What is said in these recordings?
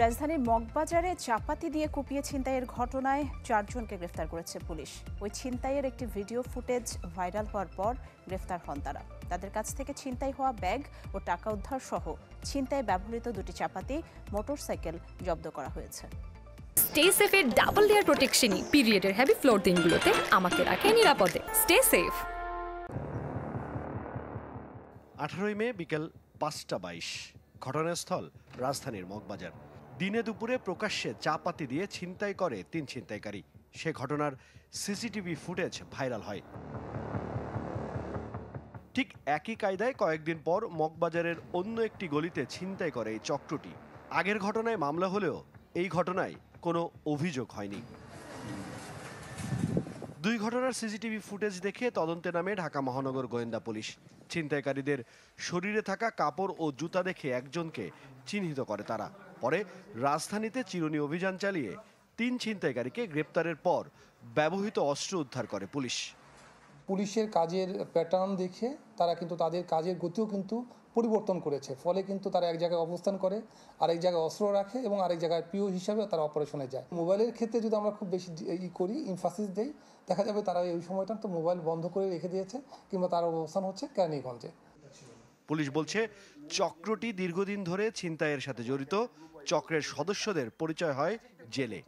রাজধানীর মগবাজারে চাপাতি দিয়ে কুপিয়ে ছিনতাইয়ের ঘটনায় 4 জনকে গ্রেফতার করেছে পুলিশ। ওই ছিনতাইয়ের একটি ভিডিও ফুটেজ ভাইরাল হওয়ার পর গ্রেফতার হন তারা। তাদের কাছ থেকে ছিনতাই হওয়া ব্যাগ ও টাকা উদ্ধার সহ ছিনতাই ব্যবহৃত 2টি চাপাতি, মোটরসাইকেল জব্দ করা হয়েছে। স্টে সেফের ডাবল লেয়ার প্রোটেকশনই পিরিয়ডের হেভি ফ্লোর দিনগুলোতে আমাকে রাখে নিরাপদে। Stay safe. 18 মে বিকেল 5:22 ঘটনাস্থল রাজধানীর মগবাজার। দিনে দুপুরে প্রকাশ্যে চাপাতি দিয়ে ছিনতাই করে 3 ছিনতাইকারী। সে ঘটনার সিসিটিভি ফুটেজ ভাইরাল হয়। ঠিক একই কায়দায় কয়েকদিন পর মগবাজারের অন্য একটি গলিতে ছিনতাই করে এই চক্রটি। আগের ঘটনায় মামলা হলেও এই ঘটনায় কোনো অভিযোগ হয়নি। 2 ঘটনার সিসিটিভি ফুটেজ দেখে তদন্তে নামে ঢাকা মহানগর গোয়েন্দা পুলিশ। ছিনতাইকারীদের শরীরে থাকা কাপড় ও জুতা দেখে একজনকে চিহ্নিত করে তারা। পরে রাজধানীতে চিরুনি অভিযান চালিয়ে 3 ছিনতাইকারীকে গ্রেপ্তারের পর ব্যবহৃত অস্ত্র উদ্ধার করে পুলিশ। পুলিশের কাজের প্যাটার্ন দেখে তারা কিন্তু তাদের কাজের গতিও কিন্তু পরিবর্তন করেছে। ফলে কিন্তু তারা এক জায়গায় অবস্থান করে, আরেক জায়গায় অস্ত্র রাখে এবং আরেক জায়গায় পিও হিসাবে তারা অপারেশনে যায়। মোবাইলের ক্ষেত্রে যদি আমরা খুব বেশি করি, ইনফাসিস দেই, দেখা যাবে তারা এই সময়টা তো মোবাইল বন্ধ করে রেখে দিয়েছে কিংবা তার অবস্থান হচ্ছে কেরানীগঞ্জে। পুলিশ বলছে চক্রটি দীর্ঘদিন ধরে ছিনতাইয়ের সাথে জড়িত। চক্রের সদস্যদের পরিচয় হয় জেলে।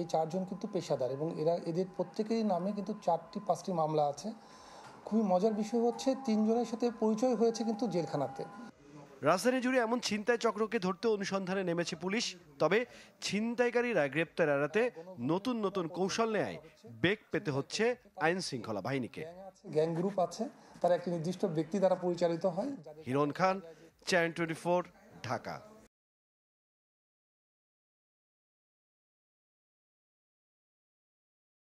এই 4 জন কিন্তু পেশাদার এবং এদের প্রত্যেকেরই নামে কিন্তু 4-5টি মামলা আছে। খুবই মজার বিষয় হচ্ছে 3 জনের সাথে পরিচয় হয়েছে কিন্তু জেলখানাতে। রাজধানী জুড়ে এমন ছিনতাই চক্রকে ধরতে অনুসন্ধানে নেমেছে পুলিশ। তবে ছিনতাইকারীরা গ্রেপ্তার এড়াতে নতুন নতুন কৌশল নেয় বেগ পেতে হচ্ছে আইন শৃঙ্খলা বাহিনীকে। গ্যাং গ্রুপ আছে, তারা একটি নির্দিষ্ট ব্যক্তি দ্বারা পরিচালিত হয়। হিরণ খান, চ্যানেল 24, ঢাকা।